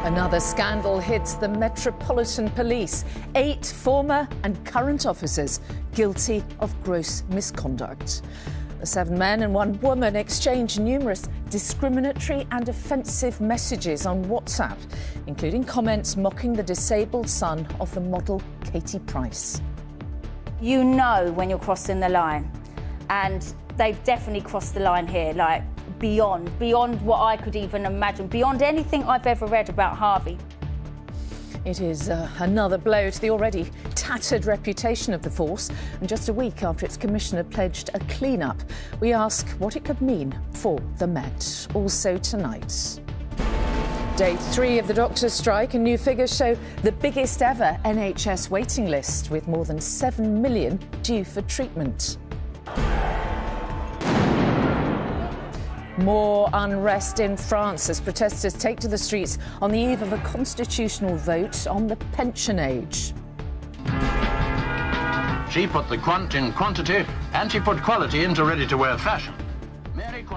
Another scandal hits the Metropolitan Police. 8 former and current officers guilty of gross misconduct. The 7 men and 1 woman exchanged numerous discriminatory and offensive messages on WhatsApp, including comments mocking the disabled son of the model Katie Price. You know when you're crossing the line, and they've definitely crossed the line here, like beyond what I could even imagine, beyond anything I've ever read about Harvey. It is another blow to the already tattered reputation of the force, and just a week after its commissioner pledged a clean-up. We ask what it could mean for the Met. Also tonight. Day 3 of the doctors' strike, and new figures show the biggest ever NHS waiting list, with more than 7 million due for treatment. More unrest in France as protesters take to the streets on the eve of a constitutional vote on the pension age. She put the Quant in quantity and she put quality into ready-to-wear fashion.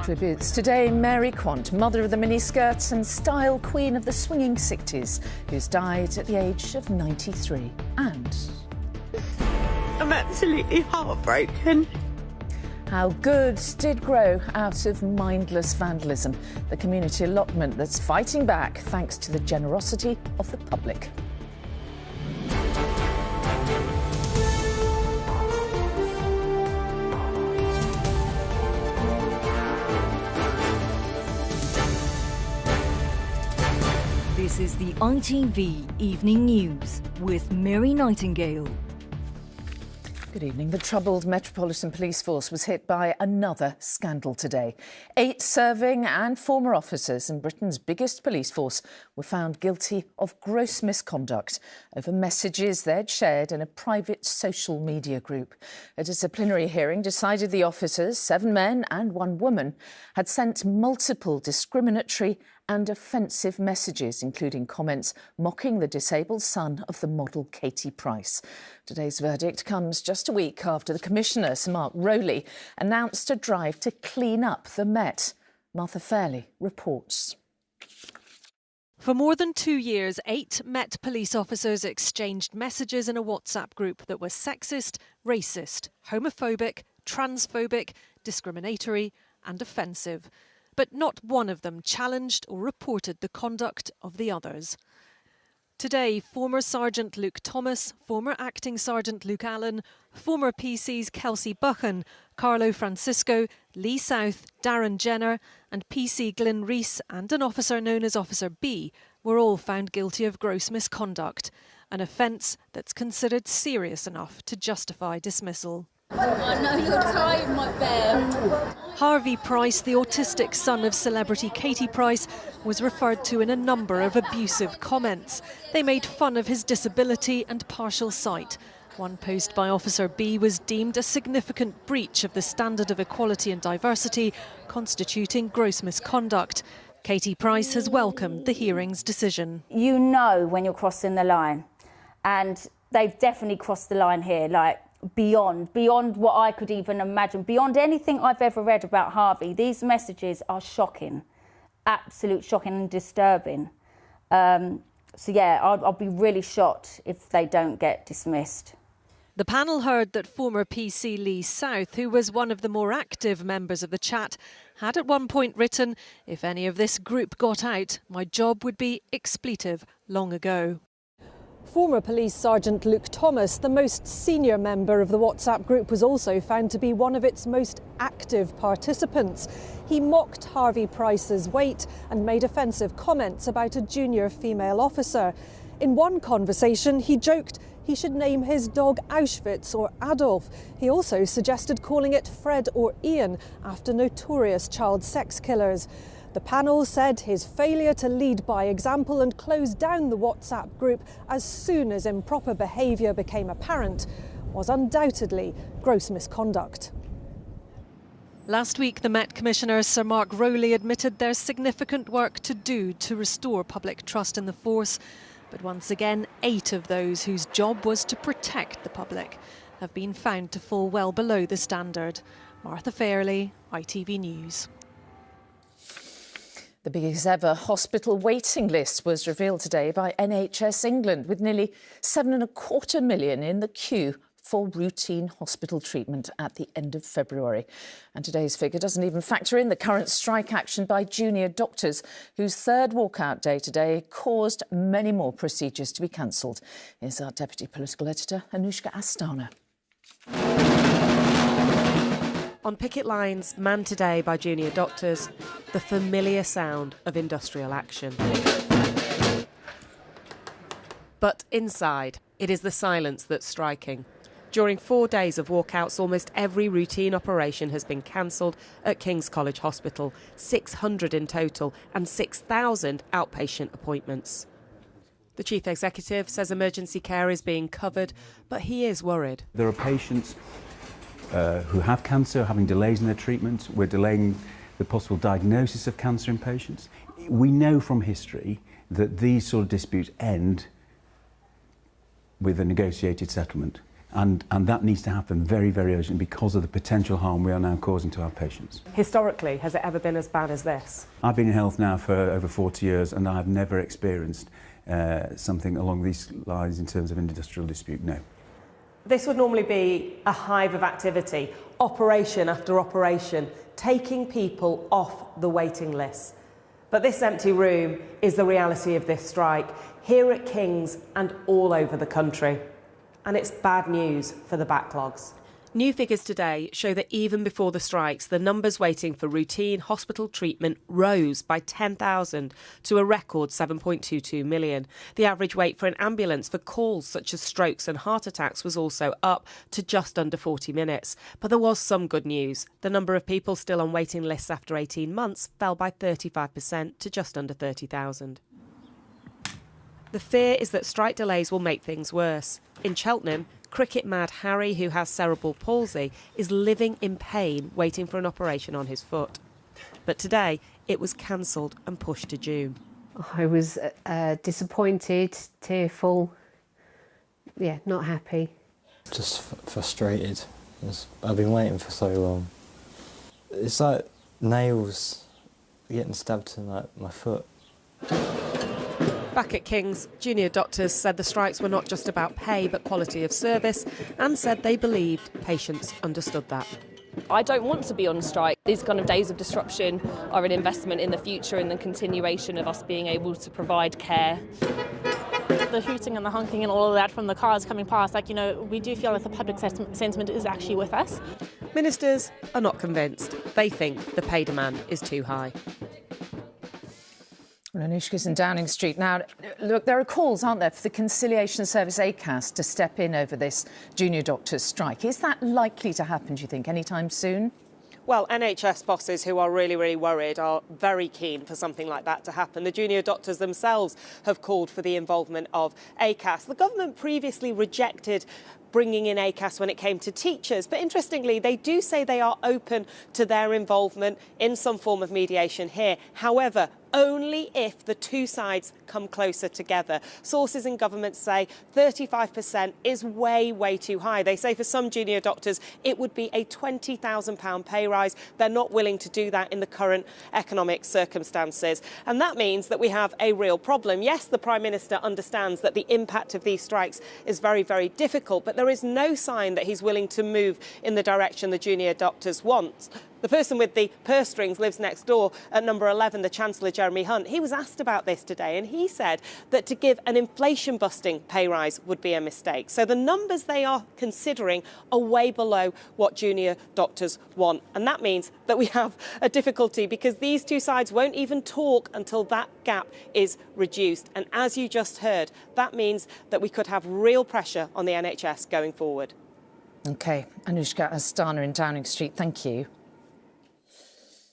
Tributes today Mary Quant, mother of the miniskirts and style queen of the swinging 60s, who's died at the age of 93. And I'm absolutely heartbroken. how goods did grow out of mindless vandalism, the community allotment that's fighting back thanks to the generosity of the public. This is the ITV Evening News with Mary Nightingale. Good evening. The troubled Metropolitan Police Force was hit by another scandal today. 8 serving and former officers in Britain's biggest police force were found guilty of gross misconduct over messages they'd shared in a private social media group. A disciplinary hearing decided the officers, 7 men and 1 woman, had sent multiple discriminatory and offensive messages, including comments mocking the disabled son of the model Katie Price. Today's verdict comes just a week after the Commissioner, Sir Mark Rowley, announced a drive to clean up the Met. Martha Fairley reports. For more than 2 years, 8 Met police officers exchanged messages in a WhatsApp group that was sexist, racist, homophobic, transphobic, discriminatory and offensive. But not one of them challenged or reported the conduct of the others. Today, former Sergeant Luke Thomas, former Acting Sergeant Luke Allen, former PCs Kelsey Buchan, Carlo Francisco, Lee South, Darren Jenner and PC Glyn Rees and an officer known as Officer B were all found guilty of gross misconduct, an offence that's considered serious enough to justify dismissal. I know you're tired, my bear. Harvey Price, the autistic son of celebrity Katie Price, was referred to in a number of abusive comments. They made fun of his disability and partial sight. One post by Officer B was deemed a significant breach of the standard of equality and diversity, constituting gross misconduct. Katie Price has welcomed the hearing's decision. You know when you're crossing the line, and they've definitely crossed the line here, like beyond what I could even imagine, beyond anything I've ever read about Harvey. These messages are shocking, absolute shocking and disturbing. So yeah, I'll be really shocked if they don't get dismissed. The panel heard that former PC Lee South, who was one of the more active members of the chat, had at one point written, "If any of this group got out, my job would be expletive long ago." Former Police Sergeant Luke Thomas, the most senior member of the WhatsApp group, was also found to be one of its most active participants. He mocked Harvey Price's weight and made offensive comments about a junior female officer. In one conversation, he joked he should name his dog Auschwitz or Adolf. He also suggested calling it Fred or Ian after notorious child sex killers. The panel said his failure to lead by example and close down the WhatsApp group as soon as improper behaviour became apparent was undoubtedly gross misconduct. Last week, the Met Commissioner, Sir Mark Rowley, admitted there's significant work to do to restore public trust in the force. But once again, 8 of those whose job was to protect the public have been found to fall well below the standard. Martha Fairley, ITV News. The biggest ever hospital waiting list was revealed today by NHS England, with nearly 7.25 million in the queue for routine hospital treatment at the end of February. And today's figure doesn't even factor in the current strike action by junior doctors, whose third walkout day today caused many more procedures to be cancelled. Here's our Deputy Political Editor, Anushka Astana. On picket lines manned today by junior doctors, the familiar sound of industrial action. But inside, it is the silence that's striking. During 4 days of walkouts, almost every routine operation has been cancelled at King's College Hospital, 600 in total, and 6,000 outpatient appointments. The Chief Executive says emergency care is being covered, but he is worried. There are patients who have cancer, having delays in their treatment. We're delaying the possible diagnosis of cancer in patients. We know from history that these sort of disputes end with a negotiated settlement. And that needs to happen very, very urgently because of the potential harm we are now causing to our patients. Historically, has it ever been as bad as this? I've been in health now for over 40 years and I've never experienced something along these lines in terms of industrial dispute, no. This would normally be a hive of activity, operation after operation, taking people off the waiting list. But this empty room is the reality of this strike, here at King's and all over the country. And it's bad news for the backlogs. New figures today show that even before the strikes, the numbers waiting for routine hospital treatment rose by 10,000 to a record 7.22 million. The average wait for an ambulance for calls such as strokes and heart attacks was also up to just under 40 minutes. But there was some good news. The number of people still on waiting lists after 18 months fell by 35% to just under 30,000. The fear is that strike delays will make things worse. In Cheltenham, cricket mad Harry, who has cerebral palsy, is living in pain waiting for an operation on his foot. But today, it was cancelled and pushed to June. I was disappointed, tearful, not happy. Just frustrated. I've been waiting for so long. It's like nails getting stabbed in my foot. Back at King's, junior doctors said the strikes were not just about pay but quality of service, and said they believed patients understood that. I don't want to be on strike. These kind of days of disruption are an investment in the future and the continuation of us being able to provide care. The hooting and the honking and all of that from the cars coming past, we do feel like the public sentiment is actually with us. Ministers are not convinced. They think the pay demand is too high. Well, Anushka's in Downing Street. Now, look, there are calls, aren't there, for the conciliation service ACAS to step in over this junior doctors' strike. Is that likely to happen, do you think, anytime soon? Well, NHS bosses who are really, really worried are very keen for something like that to happen. The junior doctors themselves have called for the involvement of ACAS. The government previously rejected bringing in ACAS when it came to teachers. But interestingly, they do say they are open to their involvement in some form of mediation here. However, only if the two sides come closer together. Sources in government say 35% is way, way too high. They say for some junior doctors, it would be a £20,000 pay rise. They're not willing to do that in the current economic circumstances. And that means that we have a real problem. Yes, the Prime Minister understands that the impact of these strikes is very, very difficult, but there is no sign that he's willing to move in the direction the junior doctors want. The person with the purse strings lives next door at number 11, the Chancellor Jeremy Hunt. He was asked about this today and he said that to give an inflation-busting pay rise would be a mistake. So the numbers they are considering are way below what junior doctors want. And that means that we have a difficulty because these two sides won't even talk until that gap is reduced. And as you just heard, that means that we could have real pressure on the NHS going forward. OK, Anushka Astana in Downing Street, thank you.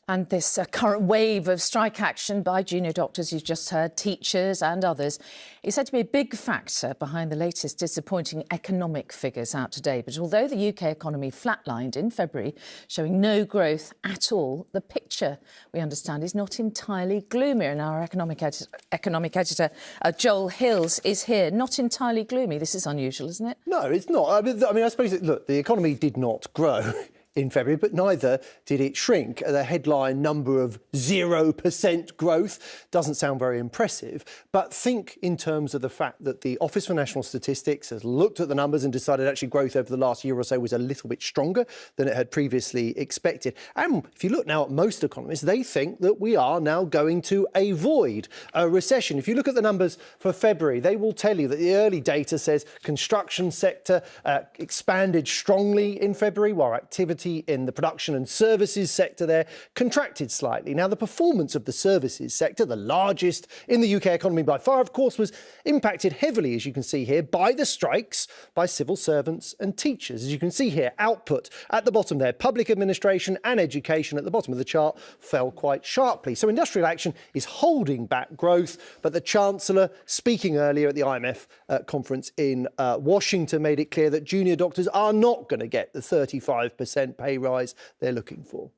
And this current wave of strike action by junior doctors, you've just heard, teachers and others, is said to be a big factor behind the latest disappointing economic figures out today. But although the UK economy flatlined in February, showing no growth at all, the picture, we understand, is not entirely gloomy. And our economic editor, Joel Hills, is here. Not entirely gloomy. This is unusual, isn't it? No, it's not. I mean, I suppose, look, the economy did not grow in February, but neither did it shrink. The headline number of 0% growth doesn't sound very impressive, but think in terms of the fact that the Office for National Statistics has looked at the numbers and decided actually growth over the last year or so was a little bit stronger than it had previously expected. And if you look now at most economists, they think that we are now going to avoid a recession. If you look at the numbers for February, they will tell you that the early data says construction sector expanded strongly in February, while activity in the production and services sector there contracted slightly. Now, the performance of the services sector, the largest in the UK economy by far, of course, was impacted heavily, as you can see here, by the strikes by civil servants and teachers. As you can see here, output at the bottom there, public administration and education at the bottom of the chart fell quite sharply. So industrial action is holding back growth, but the Chancellor, speaking earlier at the IMF conference in Washington, made it clear that junior doctors are not going to get the 35% pay rise they're looking for.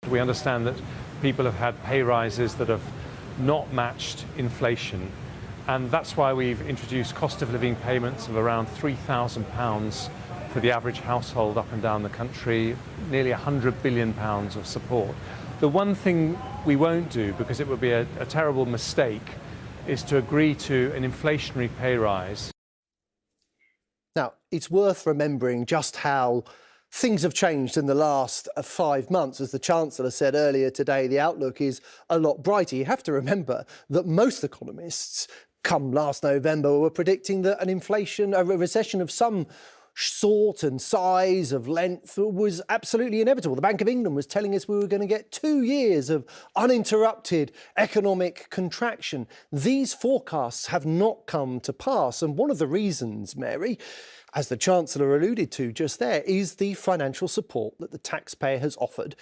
We understand that people have had pay rises that have not matched inflation, and that's why we've introduced cost of living payments of around £3,000 for the average household up and down the country, nearly £100 billion of support. The one thing we won't do, because it would be a terrible mistake, is to agree to an inflationary pay rise. Now, it's worth remembering just how things have changed in the last 5 months. As the Chancellor said earlier today, the outlook is a lot brighter. You have to remember that most economists, come last November, were predicting that a recession of some sort and size of length was absolutely inevitable. The Bank of England was telling us we were going to get 2 years of uninterrupted economic contraction. These forecasts have not come to pass. And one of the reasons, Mary, as the Chancellor alluded to just there, is the financial support that the taxpayer has offered,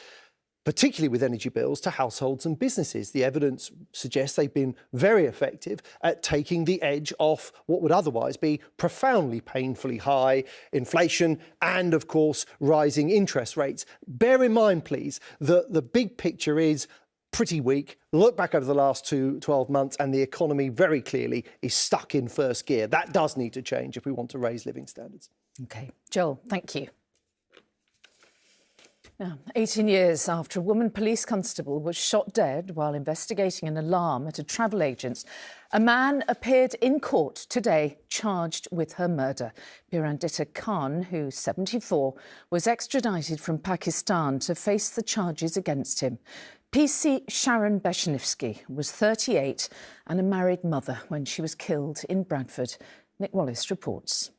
particularly with energy bills, to households and businesses. The evidence suggests they've been very effective at taking the edge off what would otherwise be profoundly painfully high inflation and, of course, rising interest rates. Bear in mind, please, that the big picture is pretty weak. Look back over the last 12 months and the economy very clearly is stuck in first gear. That does need to change if we want to raise living standards. OK. Joel, thank you. Now, 18 years after a woman police constable was shot dead while investigating an alarm at a travel agent's, a man appeared in court today charged with her murder. Pirandita Khan, who's 74, was extradited from Pakistan to face the charges against him. PC Sharon Beshenivsky was 38 and a married mother when she was killed in Bradford. Nick Wallace reports.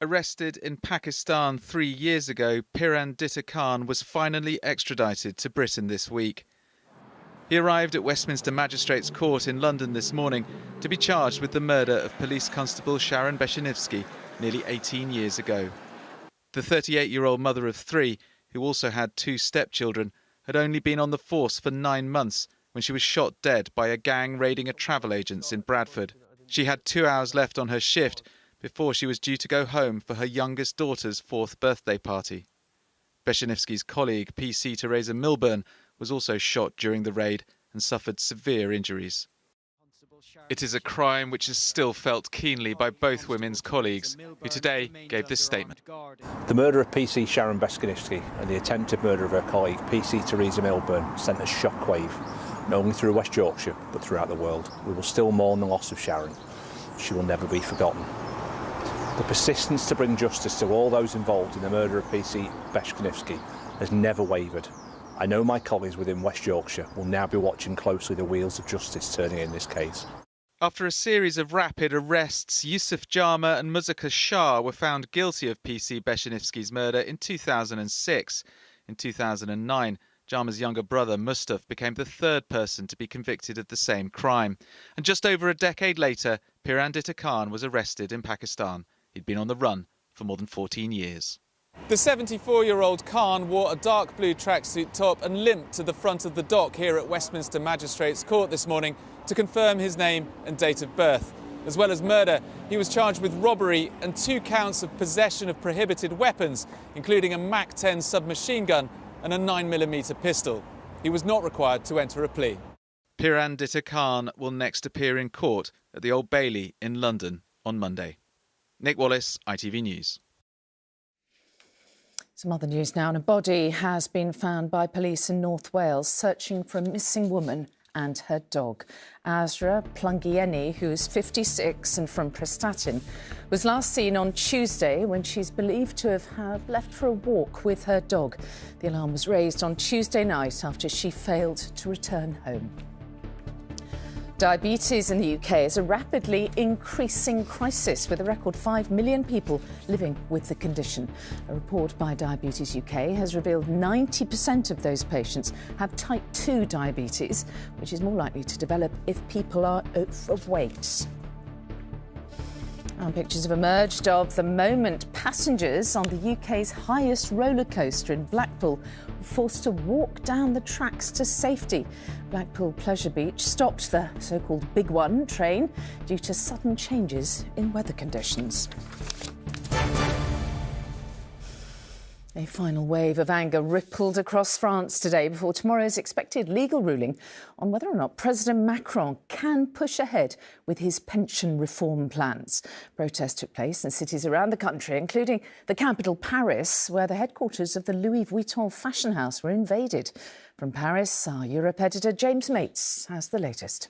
Arrested in Pakistan 3 years ago, Pirandita Khan was finally extradited to Britain this week. He arrived at Westminster Magistrates Court in London this morning to be charged with the murder of police constable Sharon Beshenivsky nearly 18 years ago. The 38-year-old mother of 3, who also had 2 stepchildren, had only been on the force for 9 months when she was shot dead by a gang raiding a travel agent's in Bradford. She had 2 hours left on her shift before she was due to go home for her youngest daughter's 4th birthday party. Beshenivsky's colleague, PC Teresa Milburn, was also shot during the raid and suffered severe injuries. It is a crime which is still felt keenly by both women's colleagues, who today gave this statement. The murder of PC Sharon Beshenivsky and the attempted murder of her colleague, PC Teresa Milburn, sent a shockwave, not only through West Yorkshire, but throughout the world. We will still mourn the loss of Sharon. She will never be forgotten. The persistence to bring justice to all those involved in the murder of PC Beshenivsky has never wavered. I know my colleagues within West Yorkshire will now be watching closely the wheels of justice turning in this case. After a series of rapid arrests, Yusuf Jama and Muzaka Shah were found guilty of PC Beshenivsky's murder in 2006. In 2009, Jama's younger brother Mustaf became the 3rd person to be convicted of the same crime. And just over a decade later, Pirandita Khan was arrested in Pakistan. He'd been on the run for more than 14 years. The 74-year-old Khan wore a dark blue tracksuit top and limped to the front of the dock here at Westminster Magistrates Court this morning to confirm his name and date of birth. As well as murder, he was charged with robbery and 2 counts of possession of prohibited weapons, including a Mac-10 submachine gun and a 9mm pistol. He was not required to enter a plea. Pirandita Khan will next appear in court at the Old Bailey in London on Monday. Nick Wallace, ITV News. Some other news now. A body has been found by police in North Wales searching for a missing woman and her dog. Azra Plungieni, who is 56 and from Prestatyn, was last seen on Tuesday when she's believed to have left for a walk with her dog. The alarm was raised on Tuesday night after she failed to return home. Diabetes in the UK is a rapidly increasing crisis, with a record 5 million people living with the condition. A report by Diabetes UK has revealed 90% of those patients have type 2 diabetes, which is more likely to develop if people are overweight. And pictures have emerged of the moment passengers on the UK's highest roller coaster in Blackpool were forced to walk down the tracks to safety. Blackpool Pleasure Beach stopped the so-called Big One train due to sudden changes in weather conditions. A final wave of anger rippled across France today before tomorrow's expected legal ruling on whether or not President Macron can push ahead with his pension reform plans. Protests took place in cities around the country, including the capital, Paris, where the headquarters of the Louis Vuitton fashion house were invaded. From Paris, our Europe editor James Mates has the latest.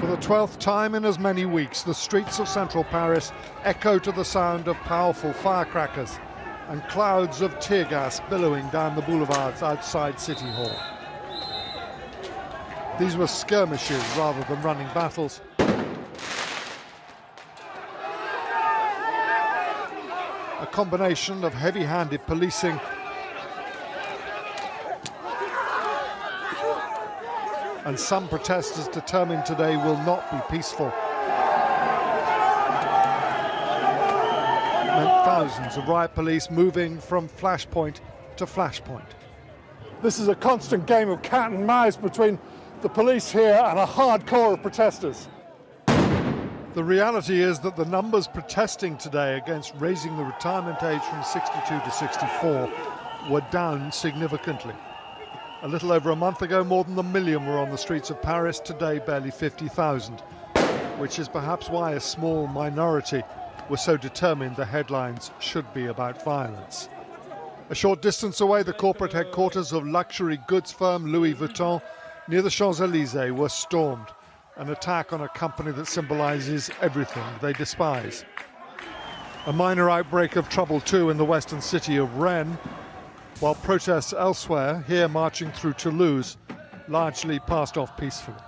For the 12th time in as many weeks, the streets of central Paris echo to the sound of powerful firecrackers and clouds of tear gas billowing down the boulevards outside City Hall. These were skirmishes rather than running battles. A combination of heavy-handed policing and some protesters determined today will not be peaceful. Meant thousands of riot police moving from flashpoint to flashpoint. This is a constant game of cat and mouse between the police here and a hardcore of protesters. The reality is that the numbers protesting today against raising the retirement age from 62 to 64 were down significantly. A little over a month ago, more than 1 million were on the streets of Paris. Today, barely 50,000, which is perhaps why a small minority were so determined the headlines should be about violence. A short distance away, the corporate headquarters of luxury goods firm Louis Vuitton near the Champs-Élysées were stormed, an attack on a company that symbolises everything they despise. A minor outbreak of trouble too in the western city of Rennes, while protests elsewhere, here marching through Toulouse, largely passed off peacefully.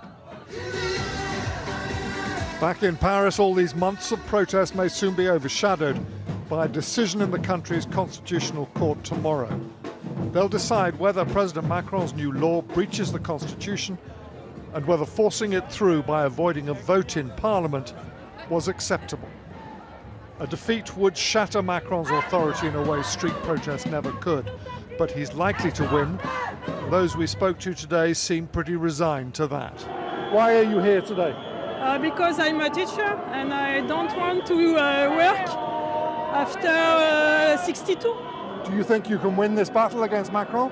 Back in Paris, all these months of protest may soon be overshadowed by a decision in the country's constitutional court tomorrow. They'll decide whether President Macron's new law breaches the constitution and whether forcing it through by avoiding a vote in Parliament was acceptable. A defeat would shatter Macron's authority in a way street protests never could, but he's likely to win. Those we spoke to today seem pretty resigned to that. Why are you here today? Because I'm a teacher and I don't want to work after 62. Do you think you can win this battle against Macron?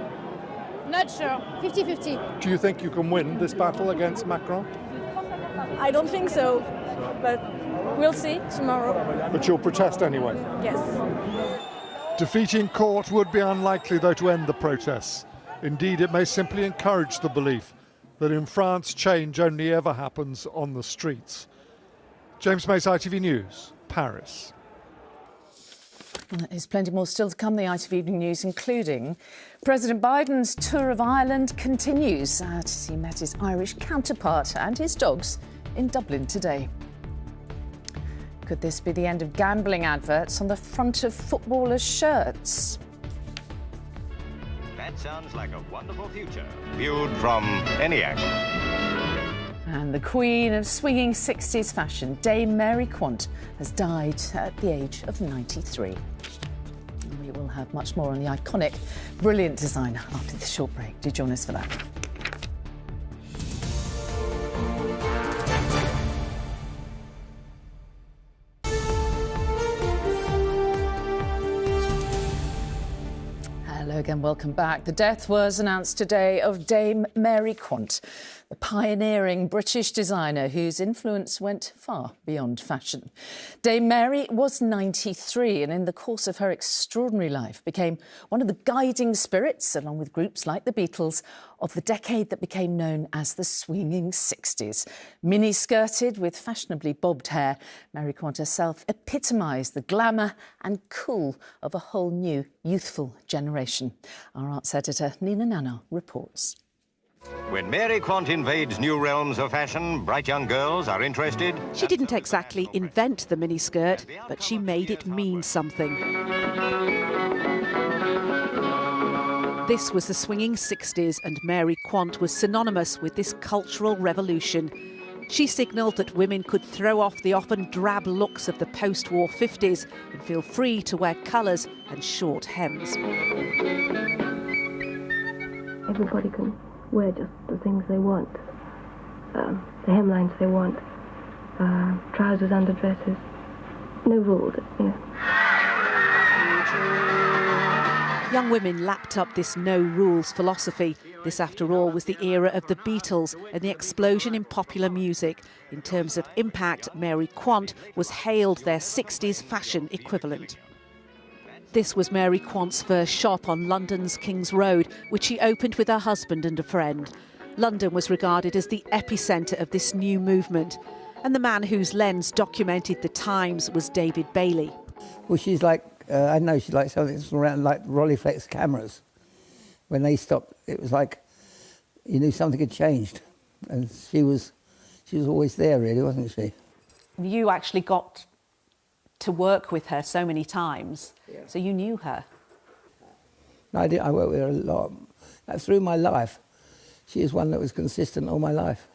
Not sure. 50-50. Do you think you can win this battle against Macron? I don't think so, but we'll see tomorrow. But you'll protest anyway? Yes. Defeat in court would be unlikely, though, to end the protests. Indeed, it may simply encourage the belief that in France, change only ever happens on the streets. James Mace, ITV News, Paris. Well, there's plenty more still to come, the ITV Evening News, including President Biden's tour of Ireland continues as he met his Irish counterpart and his dogs in Dublin today. Could this be the end of gambling adverts on the front of footballers' shirts? That sounds like a wonderful future, viewed from any angle. And the queen of swinging 60s fashion, Dame Mary Quant, has died at the age of 93. And we will have much more on the iconic, brilliant designer after this short break. Do join us for that. again, welcome back. The death was announced today of Dame Mary Quant, the pioneering British designer whose influence went far beyond fashion. Dame Mary was 93 and in the course of her extraordinary life became one of the guiding spirits, along with groups like the Beatles, of the decade that became known as the swinging 60s. Mini-skirted with fashionably bobbed hair, Mary Quant herself epitomised the glamour and cool of a whole new youthful generation. Our arts editor Nina Nano reports. When Mary Quant invades new realms of fashion, bright young girls are interested. She didn't exactly invent the miniskirt, but she made it mean something. This was the swinging 60s, and Mary Quant was synonymous with this cultural revolution. She signalled that women could throw off the often drab looks of the post-war 50s and feel free to wear colours and short hems. Everybody can wear just the things they want, the hemlines they want, trousers, underdresses, no rules, you know. Young women lapped up this no-rules philosophy. This, after all, was the era of the Beatles and the explosion in popular music. In terms of impact, Mary Quant was hailed their 60s fashion equivalent. This was Mary Quant's first shop on London's King's Road, which she opened with her husband and a friend. London was regarded as the epicentre of this new movement, and the man whose lens documented the times was David Bailey. Well, she's like, I know she's like something around like Rolleiflex cameras. When they stopped, it was like you knew something had changed, and she was always there, really, wasn't she? You actually got to work with her so many times, so you knew her. I did. I worked with her a lot. Through my life, she is one that was consistent all my life.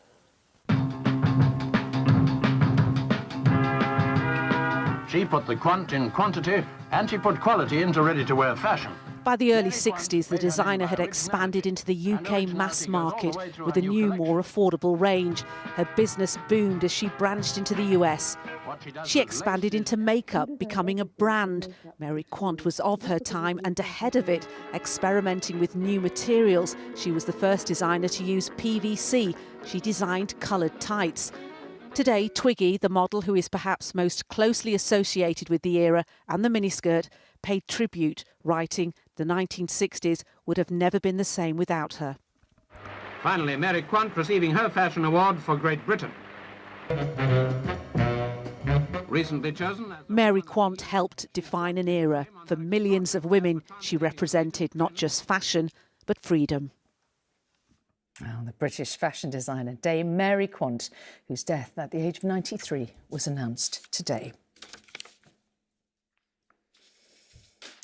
She put the quant in quantity, and she put quality into ready-to-wear fashion. By the early 60s, the designer had expanded into the UK mass market with a new, more affordable range. Her business boomed as she branched into the US. She expanded into makeup, becoming a brand. Mary Quant was of her time and ahead of it, experimenting with new materials. She was the first designer to use PVC. She designed coloured tights. Today, Twiggy, the model who is perhaps most closely associated with the era and the miniskirt, paid tribute, writing, "The 1960s would have never been the same without her." Finally, Mary Quant receiving her Fashion Award for Great Britain. Recently chosen as... Mary Quant helped define an era. For millions of women, she represented not just fashion, but freedom. Well, the British fashion designer Dame Mary Quant, whose death at the age of 93 was announced today.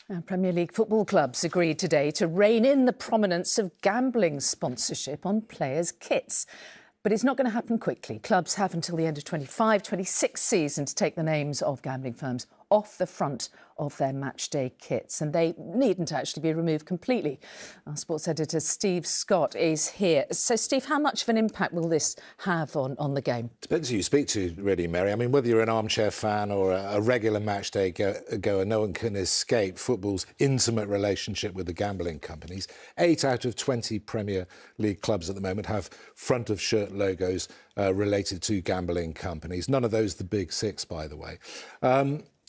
Now, Premier League football clubs agreed today to rein in the prominence of gambling sponsorship on players' kits. But it's not going to happen quickly. Clubs have until the end of 25-26 season to take the names of gambling firms off the front of their matchday kits, and they needn't actually be removed completely. Our sports editor Steve Scott is here. So, Steve, how much of an impact will this have on the game? Depends who you speak to, really, Mary. I mean, whether you're an armchair fan or a regular matchday goer, no one can escape football's intimate relationship with the gambling companies. 8 out of 20 Premier League clubs at the moment have front-of-shirt logos related to gambling companies. None of those the big six, by the way.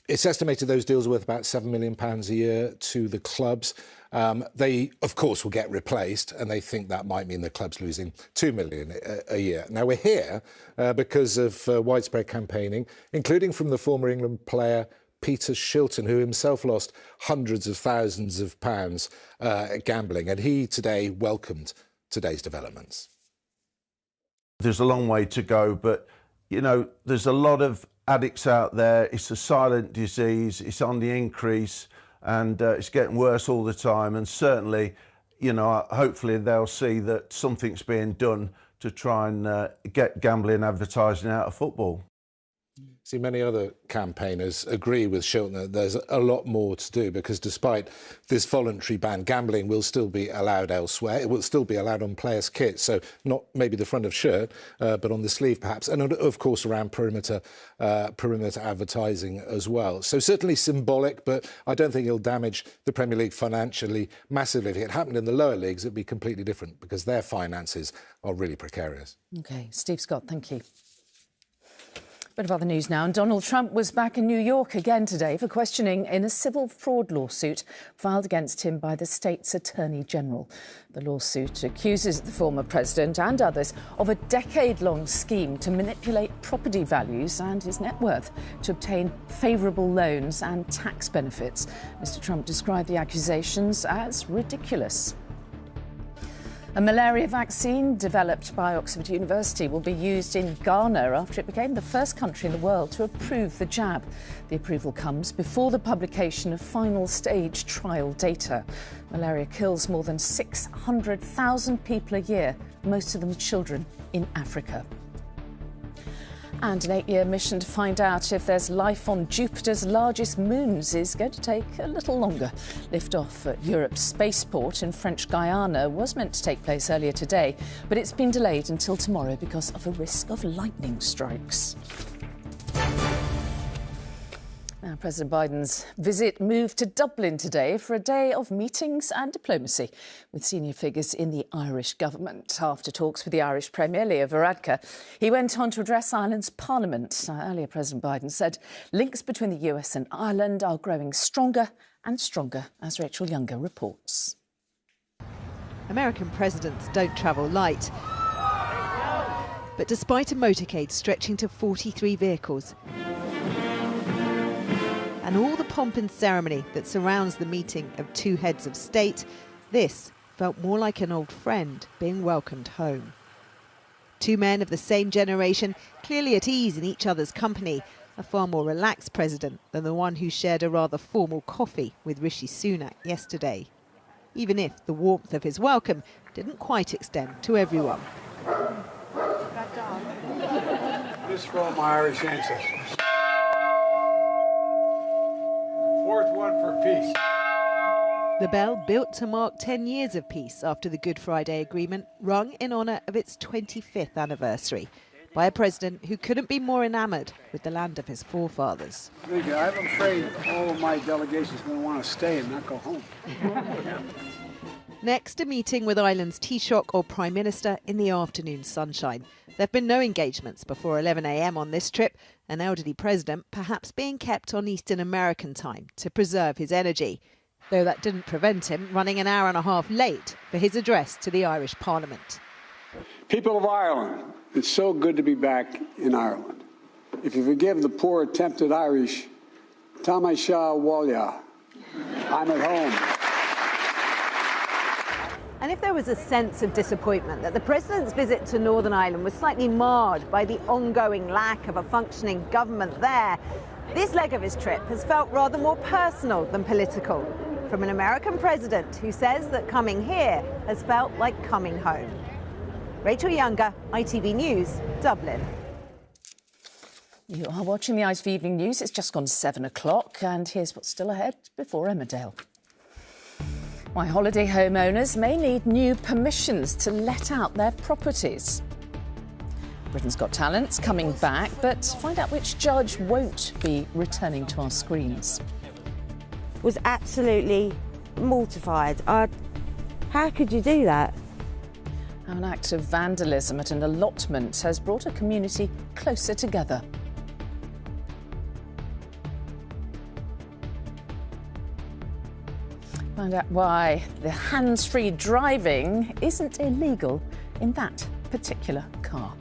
It's estimated those deals are worth about £7 million a year to the clubs. They, of course, will get replaced, and they think that might mean the club's losing £2 million a year. Now, we're here because of widespread campaigning, including from the former England player Peter Shilton, who himself lost hundreds of thousands of pounds gambling, and he today welcomed today's developments. There's a long way to go, but, you know, there's a lot of addicts out there. It's a silent disease. It's on the increase, and it's getting worse all the time. And certainly, you know, hopefully they'll see that something's being done to try and get gambling advertising out of football. See, many other campaigners agree with Shilton that there's a lot more to do, because despite this voluntary ban, gambling will still be allowed elsewhere. It will still be allowed on players' kits, so not maybe the front of shirt, but on the sleeve perhaps, and of course around perimeter advertising as well. So certainly symbolic, but I don't think it'll damage the Premier League financially massively. If it happened in the lower leagues, it'd be completely different, because their finances are really precarious. OK, Steve Scott, thank you. Bit of other news now. And Donald Trump was back in New York again today for questioning in a civil fraud lawsuit filed against him by the state's Attorney General. The lawsuit accuses the former president and others of a decade-long scheme to manipulate property values and his net worth to obtain favourable loans and tax benefits. Mr. Trump described the accusations as ridiculous. A malaria vaccine developed by Oxford University will be used in Ghana after it became the first country in the world to approve the jab. The approval comes before the publication of final stage trial data. Malaria kills more than 600,000 people a year, most of them children in Africa. And an 8-year mission to find out if there's life on Jupiter's largest moons is going to take a little longer. Liftoff at Europe's spaceport in French Guiana was meant to take place earlier today, but it's been delayed until tomorrow because of a risk of lightning strikes. Now, President Biden's visit moved to Dublin today for a day of meetings and diplomacy with senior figures in the Irish government. After talks with the Irish Premier, Leo Varadkar, he went on to address Ireland's Parliament. Earlier, President Biden said links between the US and Ireland are growing stronger and stronger, as Rachel Younger reports. American presidents don't travel light. But despite a motorcade stretching to 43 vehicles, and all the pomp and ceremony that surrounds the meeting of two heads of state, this felt more like an old friend being welcomed home. Two men of the same generation, clearly at ease in each other's company, a far more relaxed president than the one who shared a rather formal coffee with Rishi Sunak yesterday, even if the warmth of his welcome didn't quite extend to everyone. This is for all my Irish ancestors. Fourth one for peace. The bell, built to mark 10 years of peace after the Good Friday Agreement, rung in honour of its 25th anniversary by a president who couldn't be more enamoured with the land of his forefathers. Thank you. I'm afraid all of my delegation's going to want to stay and not go home. Next, a meeting with Ireland's Taoiseach or Prime Minister in the afternoon sunshine. There have been no engagements before 11 a.m. on this trip, an elderly president perhaps being kept on Eastern American time to preserve his energy, though that didn't prevent him running an hour and a half late for his address to the Irish Parliament. People of Ireland, it's so good to be back in Ireland. If you forgive the poor attempted Irish, Táimid Shah Wallia, I'm at home. And if there was a sense of disappointment that the president's visit to Northern Ireland was slightly marred by the ongoing lack of a functioning government there, this leg of his trip has felt rather more personal than political, from an American president who says that coming here has felt like coming home. Rachel Younger, ITV News, Dublin. You are watching the ITV Evening News. It's just gone 7 o'clock, and here's what's still ahead before Emmerdale. Why holiday homeowners may need new permissions to let out their properties. Britain's Got Talent's coming back, but find out which judge won't be returning to our screens. Was absolutely mortified. How could you do that? An act of vandalism at an allotment has brought a community closer together. Find out why the hands-free driving isn't illegal in that particular car.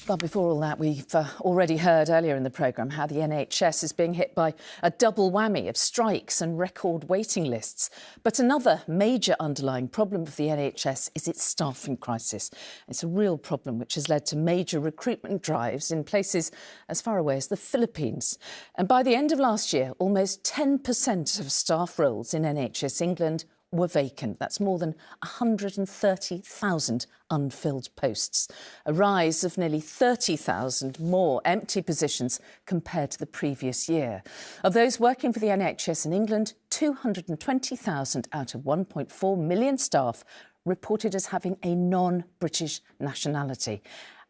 But before all that, we've already heard earlier in the programme how the NHS is being hit by a double whammy of strikes and record waiting lists. But another major underlying problem of the NHS is its staffing crisis. It's a real problem which has led to major recruitment drives in places as far away as the Philippines. And by the end of last year, almost 10% of staff roles in NHS England were vacant. That's more than 130,000 unfilled posts, a rise of nearly 30,000 more empty positions compared to the previous year. Of those working for the NHS in England, 220,000 out of 1.4 million staff reported as having a non-British nationality.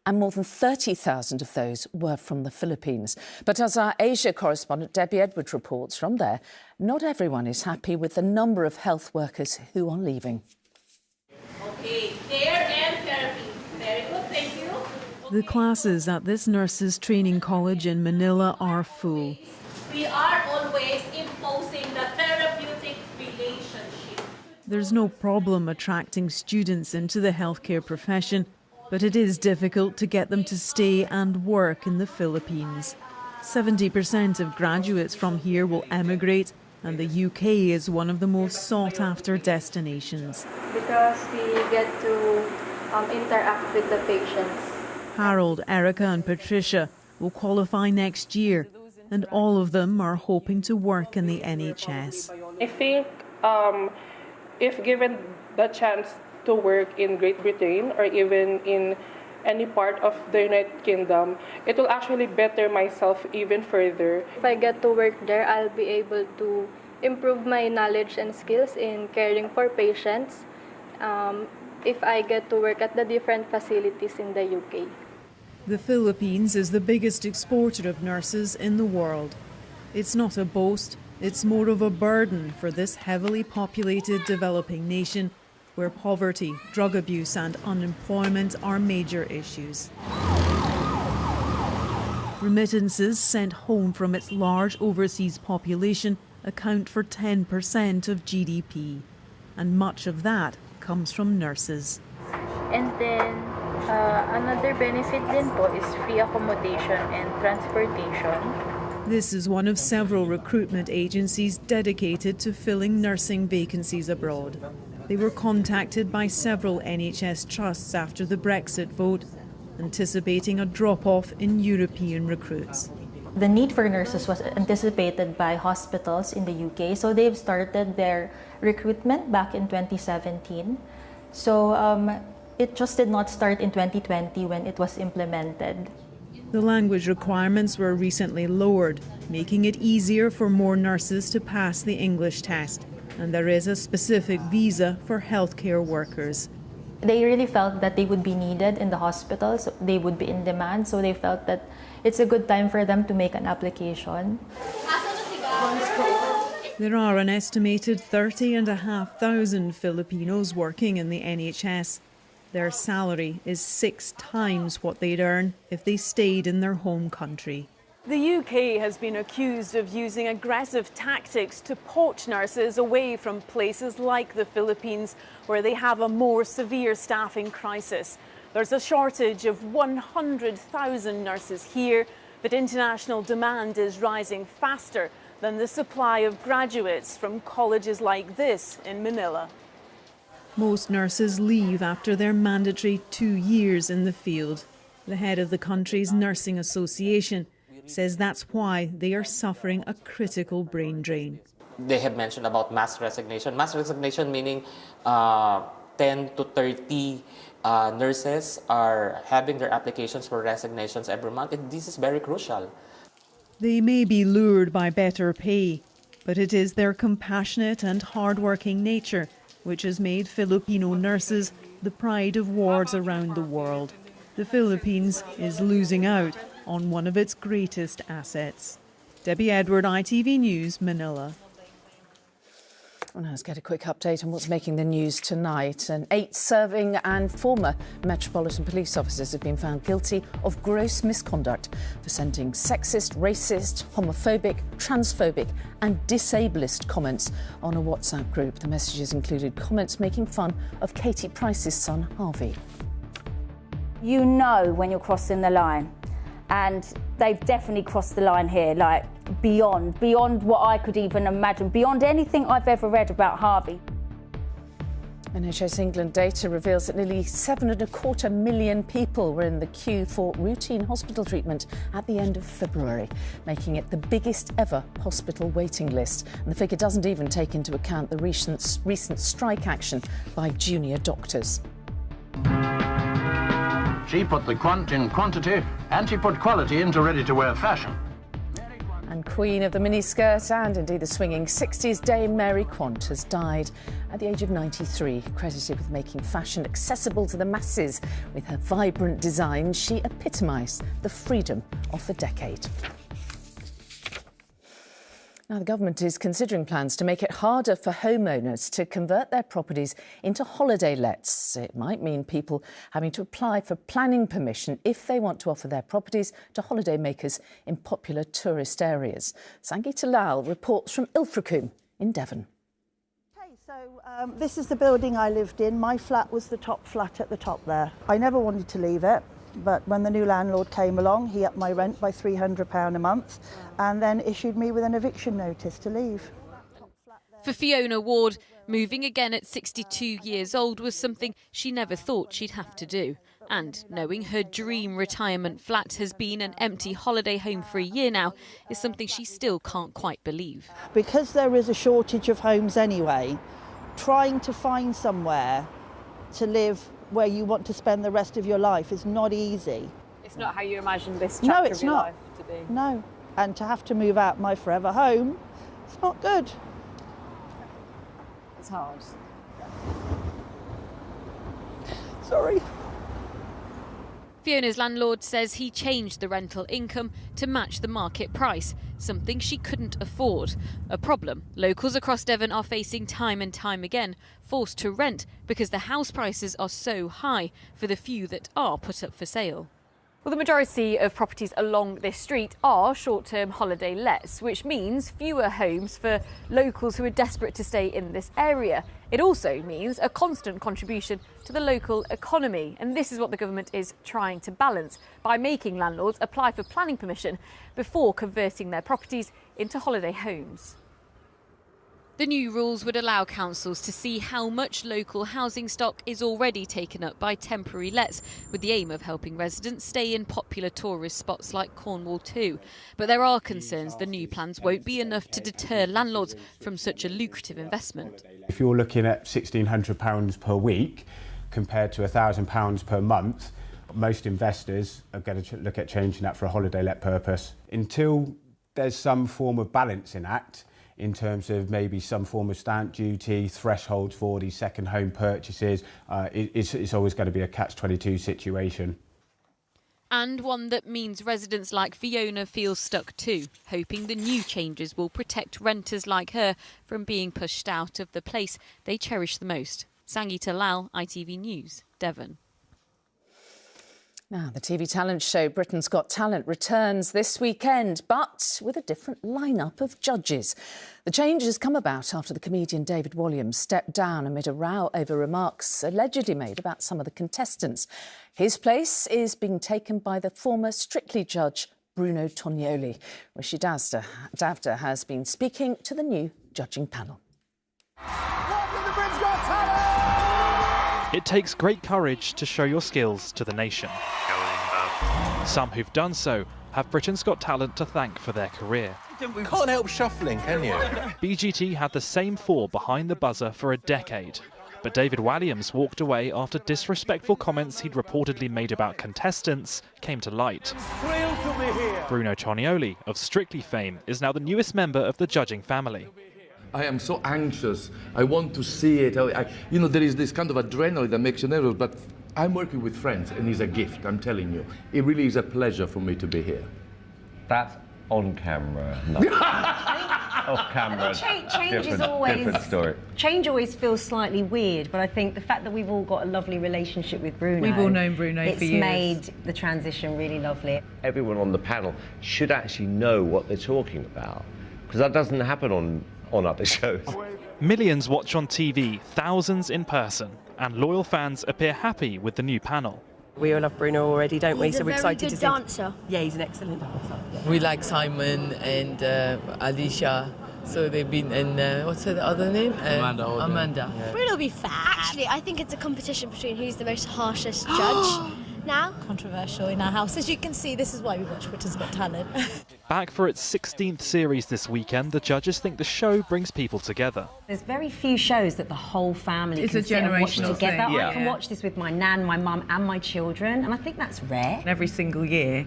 And more than 30,000 of those were from the Philippines. But as our Asia correspondent Debbie Edwards reports from there, not everyone is happy with the number of health workers who are leaving. Okay, care and therapy. Very good, thank you. The classes at this nurses' training college in Manila are full. We are always imposing the therapeutic relationship. There's no problem attracting students into the healthcare profession, but it is difficult to get them to stay and work in the Philippines. 70% of graduates from here will emigrate, and the UK is one of the most sought-after destinations. Because we get to interact with the patients. Harold, Erica and Patricia will qualify next year, and all of them are hoping to work in the NHS. I think if given the chance to work in Great Britain or even in any part of the United Kingdom, it will actually better myself even further. If I get to work there, I'll be able to improve my knowledge and skills in caring for patients if I get to work at the different facilities in the UK. The Philippines is the biggest exporter of nurses in the world. It's not a boast, it's more of a burden for this heavily populated developing nation where poverty, drug abuse and unemployment are major issues. Remittances sent home from its large overseas population account for 10% of GDP, and much of that comes from nurses. And then another benefit din po is free accommodation and transportation. This is one of several recruitment agencies dedicated to filling nursing vacancies abroad. They were contacted by several NHS trusts after the Brexit vote, anticipating a drop-off in European recruits. The need for nurses was anticipated by hospitals in the UK, so they've started their recruitment back in 2017. So it just did not start in 2020 when it was implemented. The language requirements were recently lowered, making it easier for more nurses to pass the English test. And there is a specific visa for healthcare workers. They really felt that they would be needed in the hospitals, they would be in demand, so they felt that it's a good time for them to make an application. There are an estimated 30,500 Filipinos working in the NHS. Their salary is 6 times what they'd earn if they stayed in their home country. The UK has been accused of using aggressive tactics to poach nurses away from places like the Philippines, where they have a more severe staffing crisis. There's a shortage of 100,000 nurses here, but international demand is rising faster than the supply of graduates from colleges like this in Manila. Most nurses leave after their mandatory 2 years in the field. The head of the country's nursing association says that's why they are suffering a critical brain drain. They have mentioned about mass resignation. Mass resignation meaning 10 to 30 nurses are having their applications for resignations every month. And this is very crucial. They may be lured by better pay, but it is their compassionate and hard-working nature which has made Filipino nurses the pride of wards around the world. The Philippines is losing out on one of its greatest assets. Debbie Edward, ITV News, Manila. Well, now let's get a quick update on what's making the news tonight. 8 serving and former Metropolitan police officers have been found guilty of gross misconduct for sending sexist, racist, homophobic, transphobic and disablist comments on a WhatsApp group. The messages included comments making fun of Katie Price's son, Harvey. You know when you're crossing the line. And they've definitely crossed the line here, like beyond what I could even imagine, beyond anything I've ever read about Harvey. NHS England data reveals that nearly 7.25 million people were in the queue for routine hospital treatment at the end of February, making it the biggest ever hospital waiting list. And the figure doesn't even take into account the recent strike action by junior doctors. She put the Quant in quantity and she put quality into ready-to-wear fashion. And queen of the miniskirt and indeed the swinging 60s, Dame Mary Quant has died at the age of 93, credited with making fashion accessible to the masses. With her vibrant design, she epitomised the freedom of the decade. Now, the government is considering plans to make it harder for homeowners to convert their properties into holiday lets. It might mean people having to apply for planning permission if they want to offer their properties to holidaymakers in popular tourist areas. Sangeeta Lal reports from Ilfracombe in Devon. This is the building I lived in. My flat was the top flat at the top there. I never wanted to leave it. But when the new landlord came along, he upped my rent by £300 a month and then issued me with an eviction notice to leave. For Fiona Ward, moving again at 62 years old was something she never thought she'd have to do. And knowing her dream retirement flat has been an empty holiday home for a year now is something she still can't quite believe. Because there is a shortage of homes anyway, trying to find somewhere to live where you want to spend the rest of your life is not easy. It's not how you imagine this chapter of your life to be. No, and to have to move out my forever home, it's not good. It's hard. Sorry. Fiona's landlord says he changed the rental income to match the market price, something she couldn't afford. A problem locals across Devon are facing time and time again, forced to rent because the house prices are so high for the few that are put up for sale. Well, the majority of properties along this street are short-term holiday lets, which means fewer homes for locals who are desperate to stay in this area. It also means a constant contribution to the local economy, and this is what the government is trying to balance by making landlords apply for planning permission before converting their properties into holiday homes. The new rules would allow councils to see how much local housing stock is already taken up by temporary lets, with the aim of helping residents stay in popular tourist spots like Cornwall too. But there are concerns the new plans won't be enough to deter landlords from such a lucrative investment. If you're looking at £1,600 per week compared to £1,000 per month, most investors are going to look at changing that for a holiday let purpose. Until there's some form of balancing act, in terms of maybe some form of stamp duty, thresholds for these second home purchases, it's always going to be a catch-22 situation. And one that means residents like Fiona feel stuck too, hoping the new changes will protect renters like her from being pushed out of the place they cherish the most. Sangeeta Lal, ITV News, Devon. Now, the TV talent show Britain's Got Talent returns this weekend, but with a different lineup of judges. The change has come about after the comedian David Walliams stepped down amid a row over remarks allegedly made about some of the contestants. His place is being taken by the former Strictly judge Bruno Tonioli. Rishi Davda has been speaking to the new judging panel. It takes great courage to show your skills to the nation. Some who've done so have Britain's Got Talent to thank for their career. Can't help shuffling, can you? BGT had the same four behind the buzzer for a decade. But David Walliams walked away after disrespectful comments he'd reportedly made about contestants came to light. Bruno Tonioli of Strictly fame is now the newest member of the judging family. I am so anxious. I want to see it. You know, there is this kind of adrenaline that makes you nervous, but I'm working with friends, and it's a gift, I'm telling you. It really is a pleasure for me to be here. That's on camera. No. Off camera. Change is always different story. Change always feels slightly weird, but I think the fact that we've all got a lovely relationship with Bruno. We've all known Bruno for years. It's made the transition really lovely. Everyone on the panel should actually know what they're talking about, because that doesn't happen on other shows. Millions watch on TV, thousands in person, and loyal fans appear happy with the new panel. We all love Bruno already, don't we? So we're excited to see. Dancer. Yeah, he's an excellent dancer. We like Simon and Alicia, So they've been in, what's her other name? Amanda. It'll be fair. Actually, I think it's a competition between who's the most harshest judge now. Controversial in our house. As you can see, this is why we watch Britain's Got Talent. Back for its 16th series this weekend, the judges think the show brings people together. There's very few shows that the whole family It's can a sit and watch generational together. thing. I can watch this with my nan, my mum and my children, and I think that's rare. Every single year,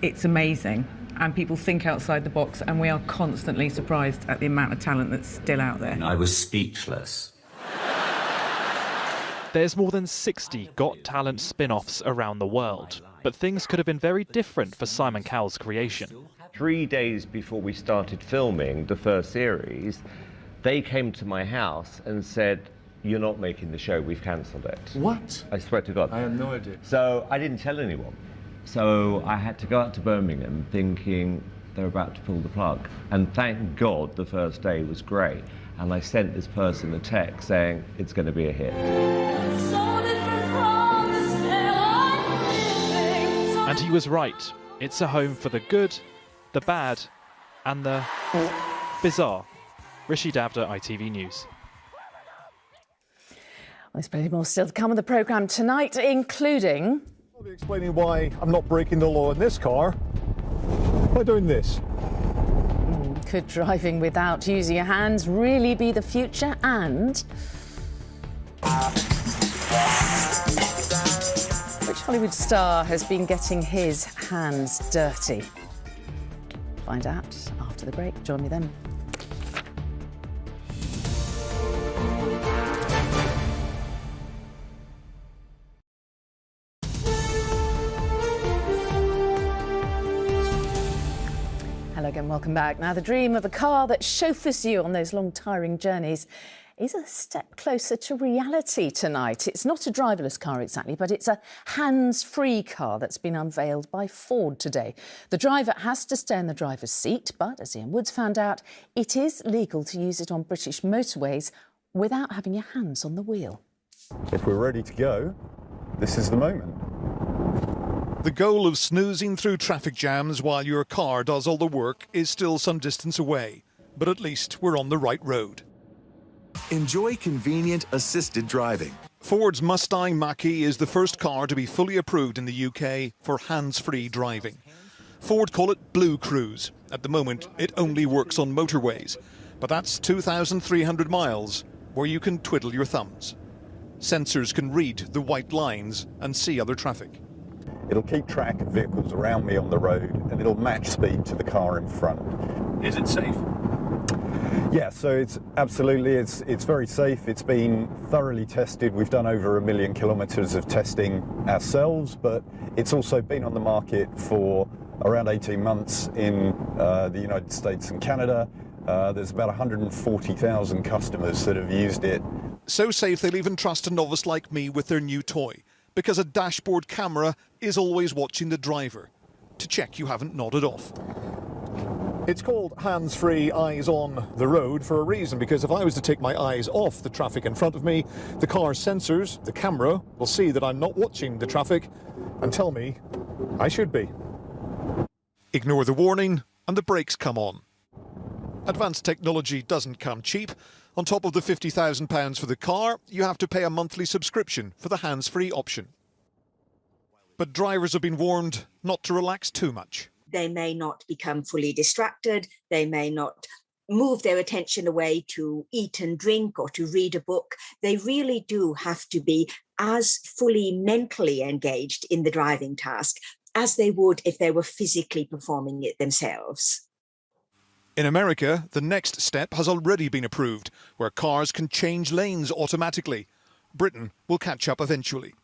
it's amazing. And people think outside the box, and we are constantly surprised at the amount of talent that's still out there. I was speechless. There's more than 60 Got Talent spin-offs around the world, but things could have been very different for Simon Cowell's creation. 3 days before we started filming the first series, they came to my house and said, "You're not making the show, we've cancelled it." What? I swear to God. I have no idea. So I didn't tell anyone. So I had to go out to Birmingham thinking they're about to pull the plug. And thank God the first day was great. And I sent this person a text saying it's going to be a hit. And he was right. It's a home for the good, the bad, and the bizarre. Rishi Davda, ITV News. Well, there's plenty more still to come on the programme tonight, including... I'll be explaining why I'm not breaking the law in this car by doing this. Could driving without using your hands really be the future? And which Hollywood star has been getting his hands dirty? Find out after the break. Join me then. Hello again, welcome back. Now, the dream of a car that chauffeurs you on those long, tiring journeys is a step closer to reality tonight. It's not a driverless car exactly, but it's a hands-free car that's been unveiled by Ford today. The driver has to stay in the driver's seat, but as Ian Woods found out, it is legal to use it on British motorways without having your hands on the wheel. If we're ready to go, this is the moment. The goal of snoozing through traffic jams while your car does all the work is still some distance away, but at least we're on the right road. Enjoy convenient assisted driving. Ford's Mustang Mach-E is the first car to be fully approved in the UK for hands-free driving. Ford call it Blue Cruise. At the moment, it only works on motorways, but that's 2,300 miles where you can twiddle your thumbs. Sensors can read the white lines and see other traffic. It'll keep track of vehicles around me on the road and it'll match speed to the car in front. Is it safe? Yeah, so it's absolutely, it's very safe. It's been thoroughly tested. We've done over 1 million kilometres of testing ourselves, but it's also been on the market for around 18 months in the United States and Canada. There's about 140,000 customers that have used it. So safe they'll even trust a novice like me with their new toy, because a dashboard camera is always watching the driver to check you haven't nodded off. It's called hands-free, eyes on the road for a reason, because if I was to take my eyes off the traffic in front of me, the car's sensors, the camera, will see that I'm not watching the traffic and tell me I should be. Ignore the warning and the brakes come on. Advanced technology doesn't come cheap. On top of the £50,000 for the car, you have to pay a monthly subscription for the hands-free option. But drivers have been warned not to relax too much. They may not become fully distracted. They may not move their attention away to eat and drink or to read a book. They really do have to be as fully mentally engaged in the driving task as they would if they were physically performing it themselves. In America, the next step has already been approved, where cars can change lanes automatically. Britain will catch up eventually.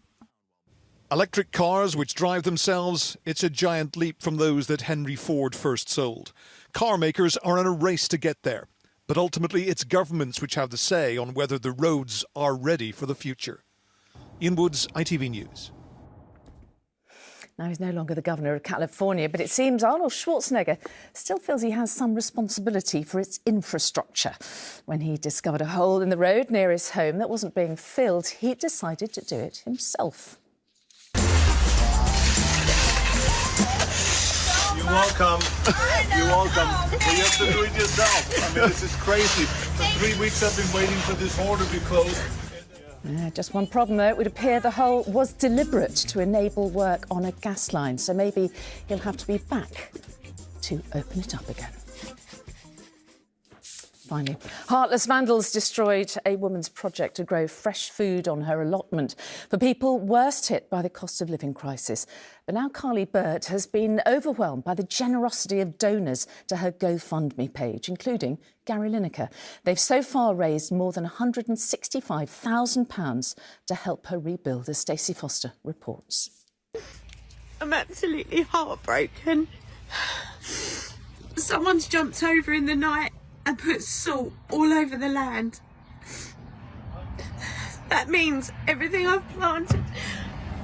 Electric cars which drive themselves, it's a giant leap from those that Henry Ford first sold. Car makers are in a race to get there, but ultimately it's governments which have the say on whether the roads are ready for the future. Ian Woods, ITV News. Now, he's no longer the governor of California, but it seems Arnold Schwarzenegger still feels he has some responsibility for its infrastructure. When he discovered a hole in the road near his home that wasn't being filled, he decided to do it himself. You're welcome. You're welcome. Well, you have to do it yourself. I mean, this is crazy. For 3 weeks I've been waiting for this hole to be closed. Just one problem, though. It would appear the hole was deliberate to enable work on a gas line, so maybe he'll have to be back to open it up again. Finally, heartless vandals destroyed a woman's project to grow fresh food on her allotment for people worst hit by the cost of living crisis. But now Carly Bird has been overwhelmed by the generosity of donors to her GoFundMe page, including Gary Lineker. They've so far raised more than £165,000 to help her rebuild, as Stacey Foster reports. I'm absolutely heartbroken. Someone's jumped over in the night and put salt all over the land. That means everything I've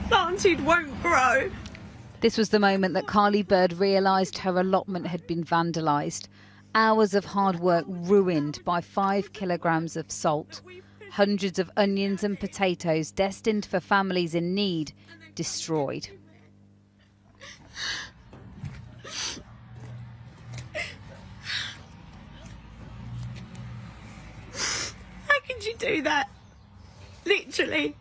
planted won't grow. This was the moment that Carly Bird realised her allotment had been vandalised. Hours of hard work ruined by 5 kilograms of salt. Hundreds of onions and potatoes destined for families in need destroyed. How could you do that? Literally.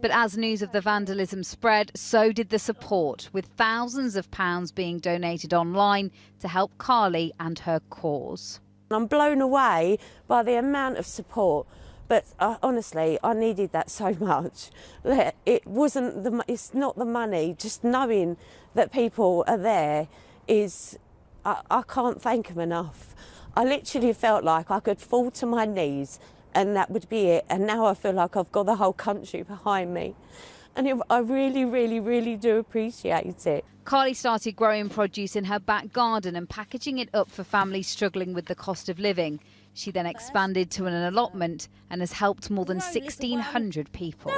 But as news of the vandalism spread, so did the support, with thousands of pounds being donated online to help Carly and her cause. I'm blown away by the amount of support, but honestly, I needed that so much. It's not the money, just knowing that people are there is, I can't thank them enough. I literally felt like I could fall to my knees and that would be it. And now I feel like I've got the whole country behind me. And I really, really, really do appreciate it. Carly started growing produce in her back garden and packaging it up for families struggling with the cost of living. She then expanded to an allotment and has helped more than 1,600 people.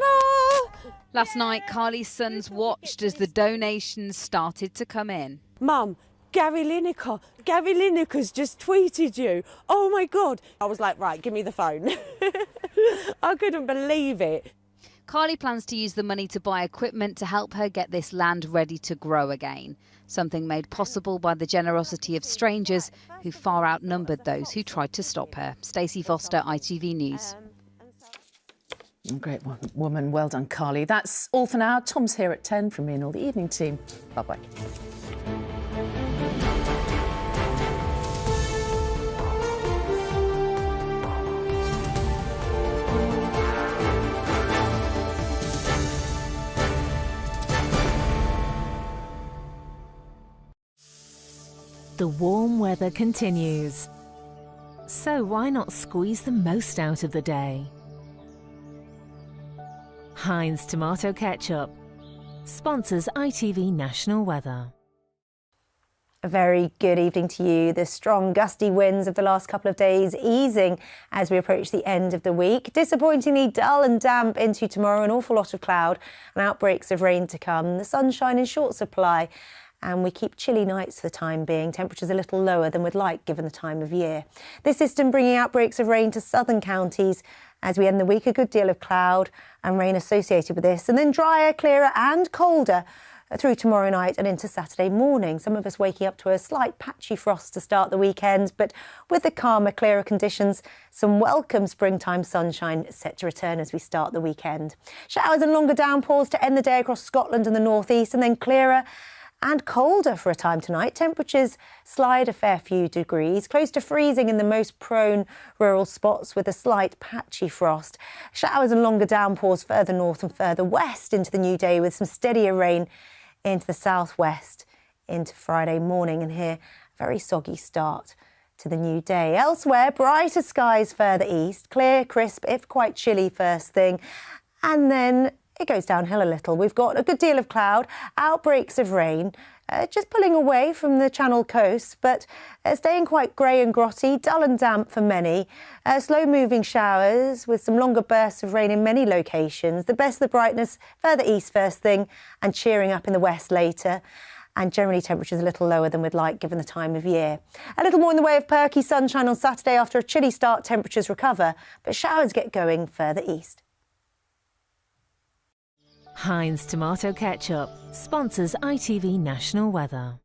Last night, Carly's sons watched as the donations started to come in. Mum, Gary Lineker's just tweeted you. Oh my God. I was like, right, give me the phone. I couldn't believe it. Carly plans to use the money to buy equipment to help her get this land ready to grow again. Something made possible by the generosity of strangers who far outnumbered those who tried to stop her. Stacey Foster, ITV News. Great woman. Well done, Carly. That's all for now. Tom's here at 10 from me and all the evening team. Bye-bye. The warm weather continues. So why not squeeze the most out of the day? Heinz Tomato Ketchup sponsors ITV National Weather. A very good evening to you. The strong gusty winds of the last couple of days easing as we approach the end of the week. Disappointingly dull and damp into tomorrow, an awful lot of cloud and outbreaks of rain to come. The sunshine in short supply. And we keep chilly nights for the time being. Temperatures a little lower than we'd like given the time of year. This system bringing outbreaks of rain to southern counties as we end the week. A good deal of cloud and rain associated with this. And then drier, clearer and colder through tomorrow night and into Saturday morning. Some of us waking up to a slight patchy frost to start the weekend. But with the calmer, clearer conditions, some welcome springtime sunshine set to return as we start the weekend. Showers and longer downpours to end the day across Scotland and the northeast, and then clearer and colder for a time tonight. Temperatures slide a fair few degrees, close to freezing in the most prone rural spots with a slight patchy frost. Showers and longer downpours further north and further west into the new day, with some steadier rain into the southwest into Friday morning. And here, a very soggy start to the new day. Elsewhere, brighter skies further east, clear, crisp, if quite chilly first thing. And then it goes downhill a little. We've got a good deal of cloud, outbreaks of rain, just pulling away from the Channel coast, but staying quite grey and grotty, dull and damp for many. Slow-moving showers with some longer bursts of rain in many locations. The best of the brightness further east first thing and cheering up in the west later. And generally temperatures a little lower than we'd like given the time of year. A little more in the way of perky sunshine on Saturday after a chilly start. Temperatures recover, but showers get going further east. Heinz Tomato Ketchup sponsors ITV National Weather.